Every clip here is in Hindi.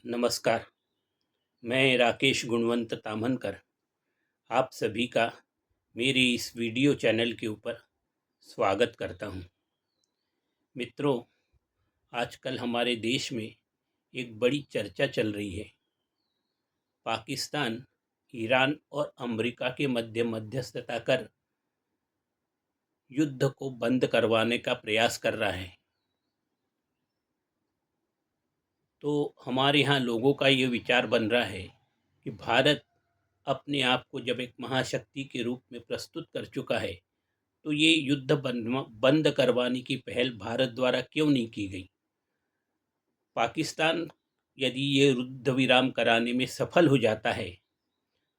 नमस्कार। मैं राकेश गुणवंत तामनकर आप सभी का मेरे इस वीडियो चैनल के ऊपर स्वागत करता हूं। मित्रों, आजकल हमारे देश में एक बड़ी चर्चा चल रही है। पाकिस्तान ईरान और अमेरिका के मध्य मध्यस्थता कर युद्ध को बंद करवाने का प्रयास कर रहा है। तो हमारे यहाँ लोगों का ये विचार बन रहा है कि भारत अपने आप को जब एक महाशक्ति के रूप में प्रस्तुत कर चुका है, तो ये युद्ध बंद करवाने की पहल भारत द्वारा क्यों नहीं की गई। पाकिस्तान यदि ये युद्ध विराम कराने में सफल हो जाता है,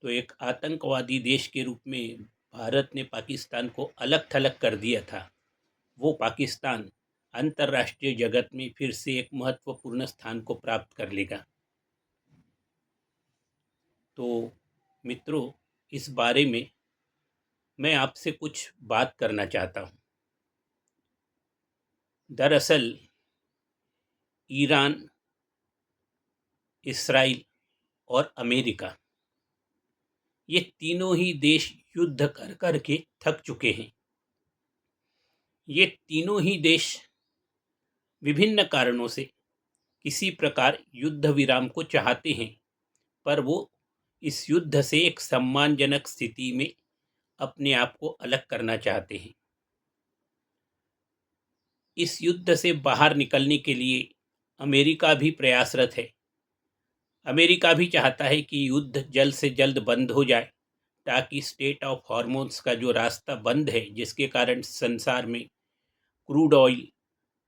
तो एक आतंकवादी देश के रूप में भारत ने पाकिस्तान को अलग थलग कर दिया था, वो पाकिस्तान अंतर्राष्ट्रीय जगत में फिर से एक महत्वपूर्ण स्थान को प्राप्त कर लेगा। तो मित्रों, इस बारे में मैं आपसे कुछ बात करना चाहता हूँ। दरअसल ईरान, इस्राइल और अमेरिका, ये तीनों ही देश युद्ध कर कर के थक चुके हैं। ये तीनों ही देश विभिन्न कारणों से किसी प्रकार युद्ध विराम को चाहते हैं, पर वो इस युद्ध से एक सम्मानजनक स्थिति में अपने आप को अलग करना चाहते हैं। इस युद्ध से बाहर निकलने के लिए अमेरिका भी प्रयासरत है। अमेरिका भी चाहता है कि युद्ध जल्द से जल्द बंद हो जाए, ताकि स्टेट ऑफ हॉर्मोन्स का जो रास्ता बंद है, जिसके कारण संसार में क्रूड ऑयल,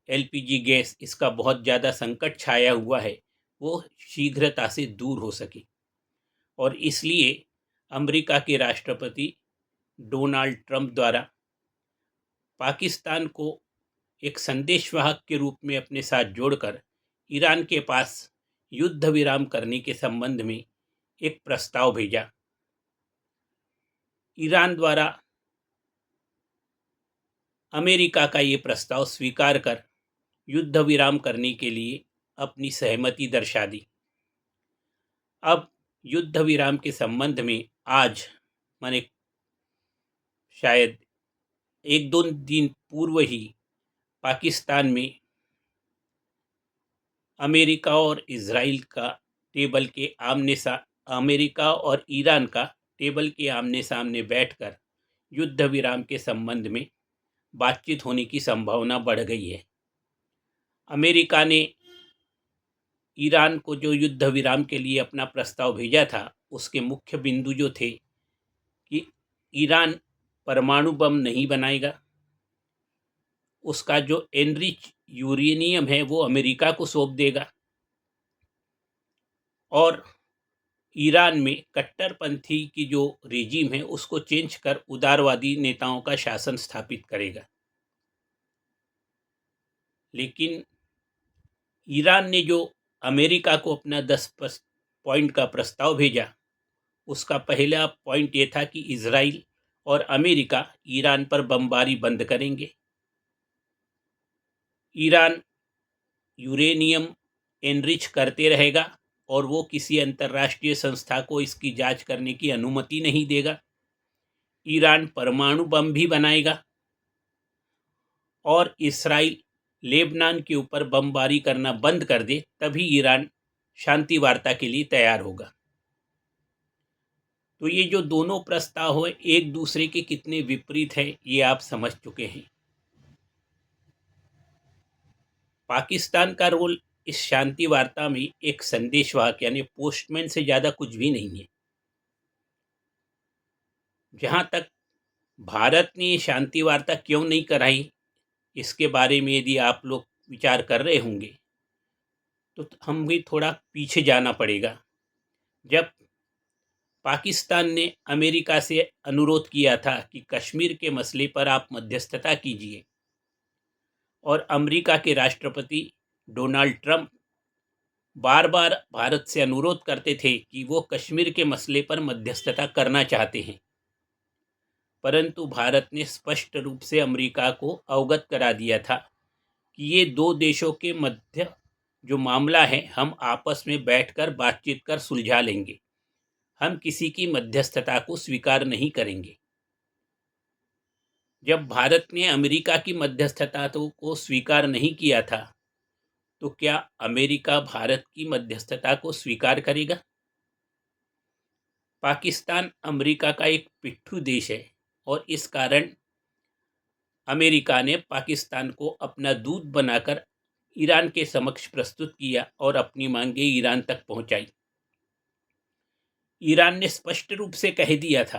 एलपीजी गैस, इसका बहुत ज़्यादा संकट छाया हुआ है, वो शीघ्रता से दूर हो सके। और इसलिए अमेरिका के राष्ट्रपति डोनाल्ड ट्रंप द्वारा पाकिस्तान को एक संदेशवाहक के रूप में अपने साथ जोड़कर ईरान के पास युद्ध विराम करने के संबंध में एक प्रस्ताव भेजा। ईरान द्वारा अमेरिका का ये प्रस्ताव स्वीकार कर युद्ध विराम करने के लिए अपनी सहमति दर्शा दी। अब युद्ध विराम के संबंध में आज, माने शायद एक दो दिन पूर्व ही, पाकिस्तान में अमेरिका और इजराइल का टेबल के अमेरिका और ईरान का टेबल के आमने सामने बैठकर युद्ध विराम के संबंध में बातचीत होने की संभावना बढ़ गई है। अमेरिका ने ईरान को जो युद्ध विराम के लिए अपना प्रस्ताव भेजा था, उसके मुख्य बिंदु जो थे कि ईरान परमाणु बम नहीं बनाएगा, उसका जो एनरिच यूरेनियम है वो अमेरिका को सौंप देगा, और ईरान में कट्टरपंथी की जो रेजिम है उसको चेंज कर उदारवादी नेताओं का शासन स्थापित करेगा। लेकिन ईरान ने जो अमेरिका को अपना 10 पॉइंट का प्रस्ताव भेजा, उसका पहला पॉइंट ये था कि इजराइल और अमेरिका ईरान पर बमबारी बंद करेंगे। ईरान यूरेनियम एनरिच करते रहेगा और वो किसी अंतर्राष्ट्रीय संस्था को इसकी जांच करने की अनुमति नहीं देगा। ईरान परमाणु बम भी बनाएगा और इस्राइल लेबनान के ऊपर बमबारी करना बंद कर दे, तभी ईरान शांति वार्ता के लिए तैयार होगा। तो ये जो दोनों प्रस्ताव हैं, एक दूसरे के कितने विपरीत है, ये आप समझ चुके हैं। पाकिस्तान का रोल इस शांति वार्ता में एक संदेशवाहक यानी पोस्टमैन से ज़्यादा कुछ भी नहीं है। जहाँ तक भारत ने शांति वार्ता क्यों नहीं कराई, इसके बारे में यदि आप लोग विचार कर रहे होंगे, तो हम भी थोड़ा पीछे जाना पड़ेगा। जब पाकिस्तान ने अमेरिका से अनुरोध किया था कि कश्मीर के मसले पर आप मध्यस्थता कीजिए, और अमेरिका के राष्ट्रपति डोनाल्ड ट्रंप बार बार भारत से अनुरोध करते थे कि वो कश्मीर के मसले पर मध्यस्थता करना चाहते हैं, परंतु भारत ने स्पष्ट रूप से अमेरिका को अवगत करा दिया था कि ये दो देशों के मध्य जो मामला है हम आपस में बैठकर बातचीत कर सुलझा लेंगे। हम किसी की मध्यस्थता को स्वीकार नहीं करेंगे। जब भारत ने अमेरिका की मध्यस्थता को स्वीकार नहीं किया था, तो क्या अमेरिका भारत की मध्यस्थता को स्वीकार करेगा? पाकिस्तान अमेरिका का एक पिट्ठू देश है और इस कारण अमेरिका ने पाकिस्तान को अपना दूत बनाकर ईरान के समक्ष प्रस्तुत किया और अपनी मांगें ईरान तक पहुंचाई। ईरान ने स्पष्ट रूप से कह दिया था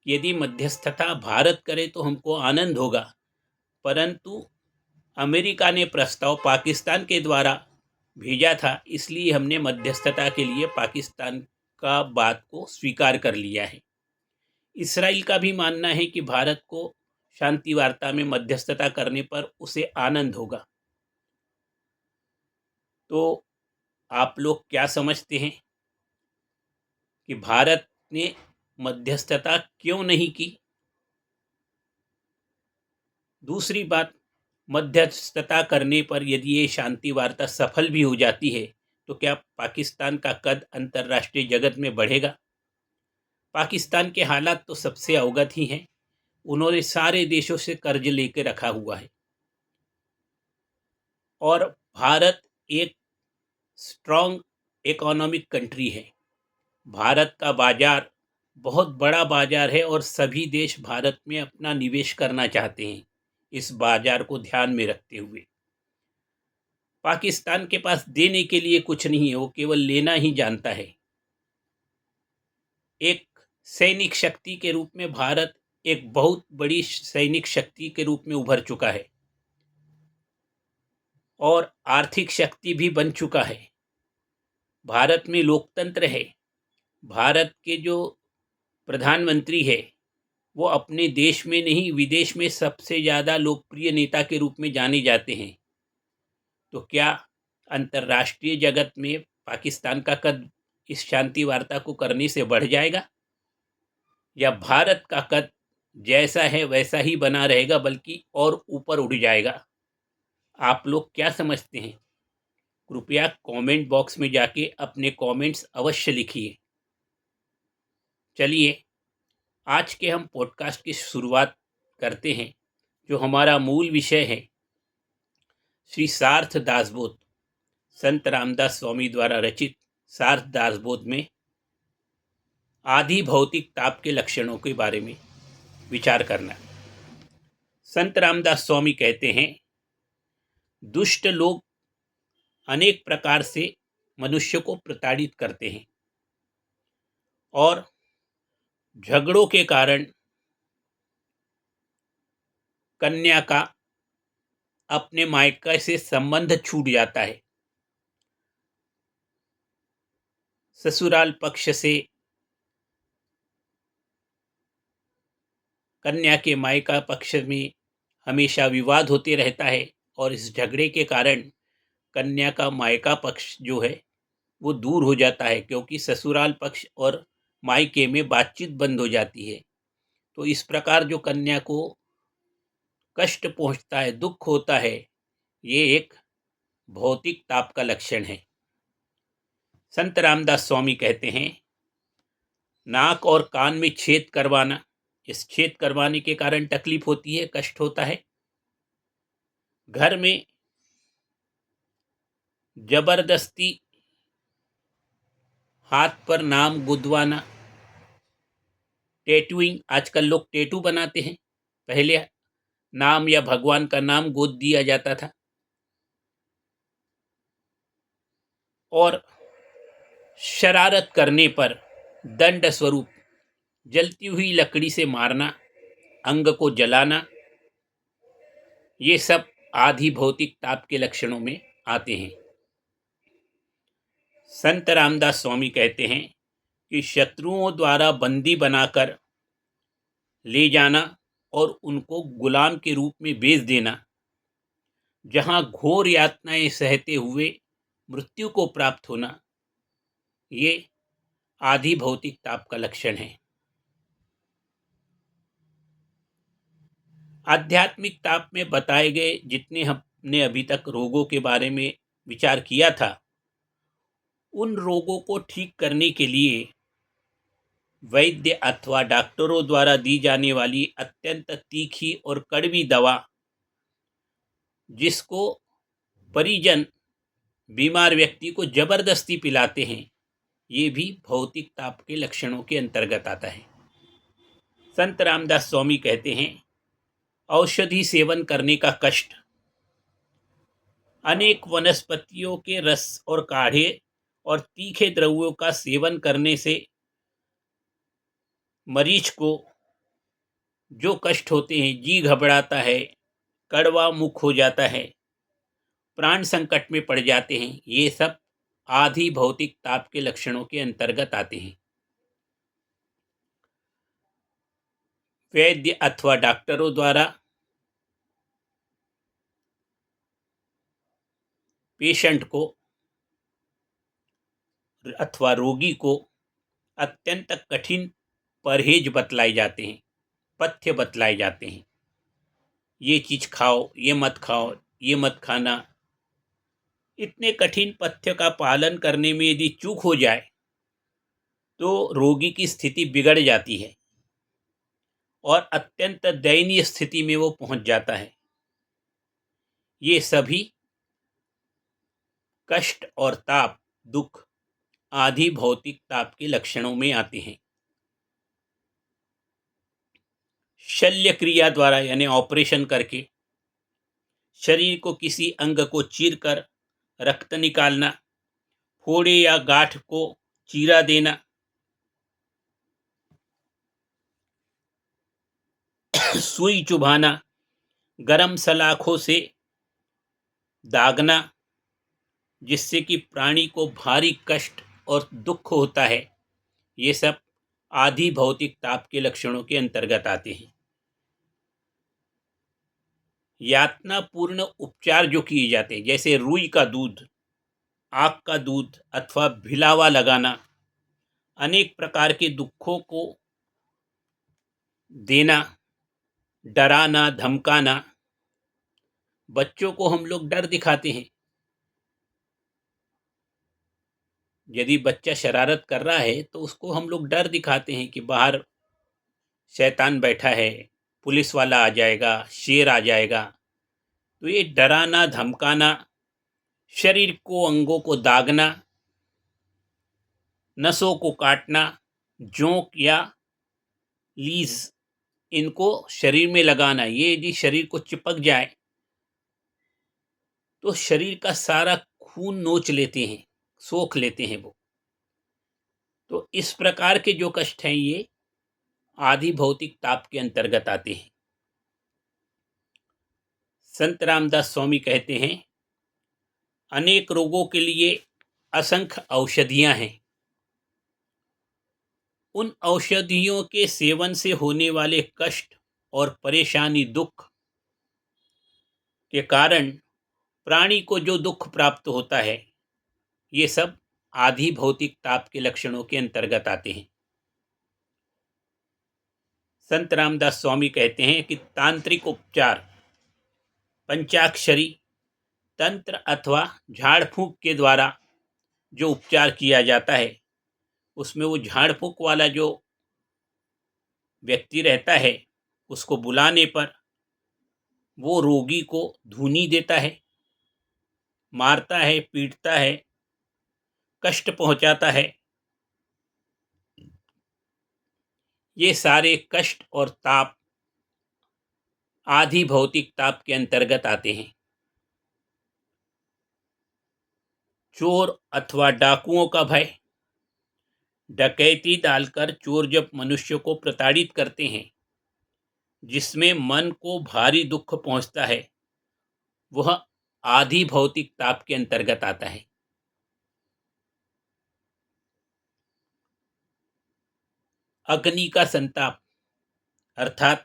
कि यदि मध्यस्थता भारत करे तो हमको आनंद होगा, परंतु अमेरिका ने प्रस्ताव पाकिस्तान के द्वारा भेजा था, इसलिए हमने मध्यस्थता के लिए पाकिस्तान का बात को स्वीकार कर लिया है। इसराइल का भी मानना है कि भारत को शांति वार्ता में मध्यस्थता करने पर उसे आनंद होगा। तो आप लोग क्या समझते हैं कि भारत ने मध्यस्थता क्यों नहीं की? दूसरी बात, मध्यस्थता करने पर यदि ये शांति वार्ता सफल भी हो जाती है, तो क्या पाकिस्तान का कद अंतर्राष्ट्रीय जगत में बढ़ेगा? पाकिस्तान के हालात तो सबसे अवगत ही हैं। उन्होंने सारे देशों से कर्ज लेके रखा हुआ है और भारत एक स्ट्रॉन्ग इकोनॉमिक कंट्री है। भारत का बाजार बहुत बड़ा बाजार है और सभी देश भारत में अपना निवेश करना चाहते हैं। इस बाजार को ध्यान में रखते हुए पाकिस्तान के पास देने के लिए कुछ नहीं है, वो केवल लेना ही जानता है। एक सैनिक शक्ति के रूप में भारत एक बहुत बड़ी सैनिक शक्ति के रूप में उभर चुका है और आर्थिक शक्ति भी बन चुका है। भारत में लोकतंत्र है। भारत के जो प्रधानमंत्री है वो अपने देश में नहीं विदेश में सबसे ज़्यादा लोकप्रिय नेता के रूप में जाने जाते हैं। तो क्या अंतर्राष्ट्रीय जगत में पाकिस्तान का कद इस शांति वार्ता को करने से बढ़ जाएगा, या भारत का कद जैसा है वैसा ही बना रहेगा बल्कि और ऊपर उठ जाएगा? आप लोग क्या समझते हैं? कृपया कमेंट बॉक्स में जाके अपने कमेंट्स अवश्य लिखिए। चलिए आज के हम पॉडकास्ट की शुरुआत करते हैं। जो हमारा मूल विषय है, श्री सार्थ दासबोध संत रामदास स्वामी द्वारा रचित सार्थ दासबोध में आदि भौतिक ताप के लक्षणों के बारे में विचार करना। संत रामदास स्वामी कहते हैं, दुष्ट लोग अनेक प्रकार से मनुष्य को प्रताड़ित करते हैं और झगड़ों के कारण कन्या का अपने मायके से संबंध छूट जाता है। ससुराल पक्ष से कन्या के मायका पक्ष में हमेशा विवाद होते रहता है और इस झगड़े के कारण कन्या का मायका पक्ष जो है वो दूर हो जाता है, क्योंकि ससुराल पक्ष और मायके में बातचीत बंद हो जाती है। तो इस प्रकार जो कन्या को कष्ट पहुंचता है, दुख होता है, ये एक भौतिक ताप का लक्षण है। संत रामदास स्वामी कहते हैं, नाक और कान में छेद करवाना, इस छेद करवाने के कारण तकलीफ होती है, कष्ट होता है। घर में जबरदस्ती हाथ पर नाम गुदवाना, टैटूइंग, आजकल लोग टैटू बनाते हैं, पहले नाम या भगवान का नाम गोद दिया जाता था। और शरारत करने पर दंड स्वरूप जलती हुई लकड़ी से मारना, अंग को जलाना, ये सब आधि भौतिक ताप के लक्षणों में आते हैं। संत रामदास स्वामी कहते हैं कि शत्रुओं द्वारा बंदी बनाकर ले जाना और उनको गुलाम के रूप में बेच देना, जहां घोर यातनाएं सहते हुए मृत्यु को प्राप्त होना, ये आधि भौतिक ताप का लक्षण है। आध्यात्मिक ताप में बताए गए जितने हमने अभी तक रोगों के बारे में विचार किया था, उन रोगों को ठीक करने के लिए वैद्य अथवा डॉक्टरों द्वारा दी जाने वाली अत्यंत तीखी और कड़वी दवा, जिसको परिजन बीमार व्यक्ति को जबरदस्ती पिलाते हैं, ये भी भौतिक ताप के लक्षणों के अंतर्गत आता है। संत रामदास स्वामी कहते हैं, औषधि सेवन करने का कष्ट अनेक वनस्पतियों के रस और काढ़े और तीखे द्रव्यों का सेवन करने से मरीज को जो कष्ट होते हैं, जी घबराता है, कड़वा मुख हो जाता है, प्राण संकट में पड़ जाते हैं, ये सब आधि भौतिक ताप के लक्षणों के अंतर्गत आते हैं। वैद्य अथवा डॉक्टरों द्वारा पेशेंट को अथवा रोगी को अत्यंत कठिन परहेज बतलाए जाते हैं, पथ्य बतलाए जाते हैं। ये चीज़ खाओ, ये मत खाओ, ये मत खाना। इतने कठिन पथ्य का पालन करने में यदि चूक हो जाए तो रोगी की स्थिति बिगड़ जाती है और अत्यंत दयनीय स्थिति में वो पहुंच जाता है। ये सभी कष्ट और ताप, दुख आदि भौतिक ताप के लक्षणों में आते हैं। शल्य क्रिया द्वारा यानी ऑपरेशन करके शरीर को किसी अंग को चीरकर रक्त निकालना, फोड़े या गांठ को चीरा देना, सुई चुभाना, गरम सलाखों से दागना, जिससे कि प्राणी को भारी कष्ट और दुख होता है, ये सब आधि भौतिक ताप के लक्षणों के अंतर्गत आते हैं। यातनापूर्ण उपचार जो किए जाते हैं, जैसे रुई का दूध, आग का दूध अथवा भिलावा लगाना, अनेक प्रकार के दुखों को देना, डराना, धमकाना। बच्चों को हम लोग डर दिखाते हैं। यदि बच्चा शरारत कर रहा है तो उसको हम लोग डर दिखाते हैं कि बाहर शैतान बैठा है, पुलिस वाला आ जाएगा, शेर आ जाएगा। तो ये डराना, धमकाना, शरीर को, अंगों को दागना, नसों को काटना, जोंक या लीज इनको शरीर में लगाना, ये यदि शरीर को चिपक जाए तो शरीर का सारा खून नोच लेते हैं, सोख लेते हैं वो। तो इस प्रकार के जो कष्ट हैं, ये आदि भौतिक ताप के अंतर्गत आते हैं। संत रामदास स्वामी कहते हैं, अनेक रोगों के लिए असंख्य औषधियां हैं। उन औषधियों के सेवन से होने वाले कष्ट और परेशानी, दुख के कारण प्राणी को जो दुख प्राप्त होता है, ये सब आधि भौतिक ताप के लक्षणों के अंतर्गत आते हैं। संत रामदास स्वामी कहते हैं कि तांत्रिक उपचार, पंचाक्षरी तंत्र अथवा झाड़ फूंक के द्वारा जो उपचार किया जाता है, उसमें वो झाड़ फूंक वाला जो व्यक्ति रहता है, उसको बुलाने पर वो रोगी को धूनी देता है, मारता है, पीटता है, कष्ट पहुंचाता है। ये सारे कष्ट और ताप आधि भौतिक ताप के अंतर्गत आते हैं। चोर अथवा डाकुओं का भय, डकैती डालकर चोर जब मनुष्य को प्रताड़ित करते हैं, जिसमें मन को भारी दुख पहुंचता है, वह आधि भौतिक ताप के अंतर्गत आता है। अग्नि का संताप, अर्थात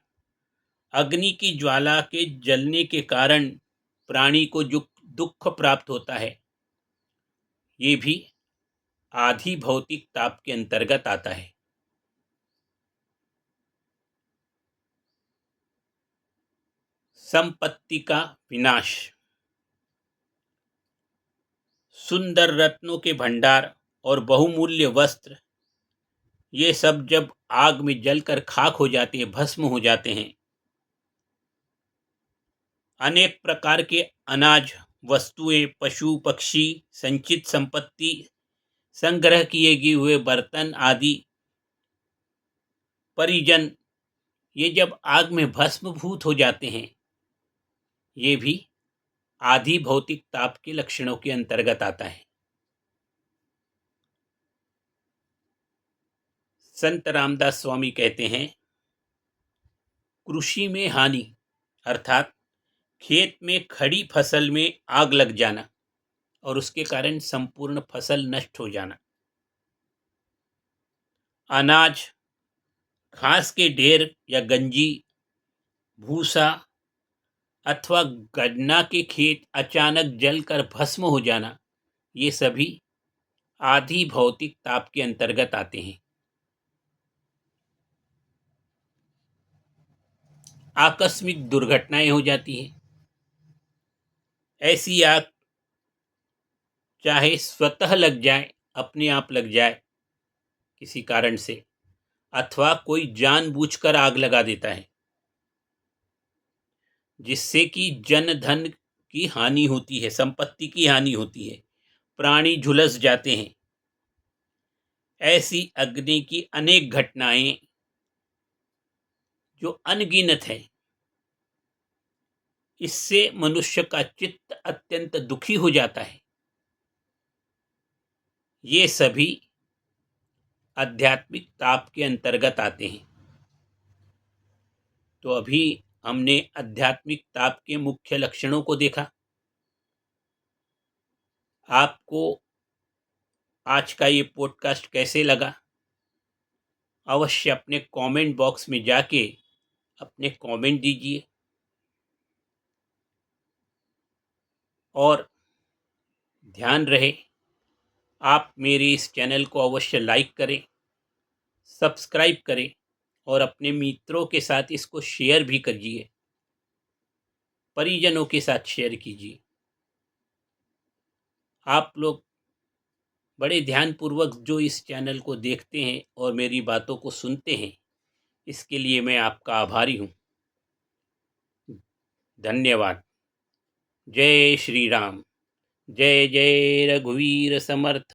अग्नि की ज्वाला के जलने के कारण प्राणी को जो दुख प्राप्त होता है, ये भी आधि भौतिक ताप के अंतर्गत आता है। संपत्ति का विनाश, सुंदर रत्नों के भंडार और बहुमूल्य वस्त्र, ये सब जब आग में जलकर खाक हो जाते हैं, भस्म हो जाते हैं, अनेक प्रकार के अनाज, वस्तुएं, पशु पक्षी, संचित संपत्ति, संग्रह किए हुए बर्तन आदि, परिजन, ये जब आग में भस्मभूत हो जाते हैं, ये भी आधि भौतिक ताप के लक्षणों के अंतर्गत आता है। संत रामदास स्वामी कहते हैं, कृषि में हानि अर्थात खेत में खड़ी फसल में आग लग जाना और उसके कारण संपूर्ण फसल नष्ट हो जाना, अनाज, घास के ढेर या गंजी, भूसा अथवा गन्ना के खेत अचानक जलकर भस्म हो जाना, ये सभी आधि भौतिक ताप के अंतर्गत आते हैं। आकस्मिक दुर्घटनाएं हो जाती हैं। ऐसी आग चाहे स्वतः लग जाए, अपने आप लग जाए किसी कारण से, अथवा कोई जानबूझकर आग लगा देता है, जिससे कि जन धन की हानि होती है, संपत्ति की हानि होती है, प्राणी झुलस जाते हैं। ऐसी अग्नि की अनेक घटनाएं जो अनगिनत है, इससे मनुष्य का चित्त अत्यंत दुखी हो जाता है। ये सभी आध्यात्मिक ताप के अंतर्गत आते हैं। तो अभी हमने आध्यात्मिक ताप के मुख्य लक्षणों को देखा। आपको आज का ये पॉडकास्ट कैसे लगा? अवश्य अपने कमेंट बॉक्स में जाके अपने कमेंट दीजिए और ध्यान रहे, आप मेरे इस चैनल को अवश्य लाइक करें, सब्सक्राइब करें और अपने मित्रों के साथ इसको शेयर भी कीजिए, परिजनों के साथ शेयर कीजिए। आप लोग बड़े ध्यानपूर्वक जो इस चैनल को देखते हैं और मेरी बातों को सुनते हैं, इसके लिए मैं आपका आभारी हूँ। धन्यवाद। जय श्री राम। जय जय रघुवीर समर्थ।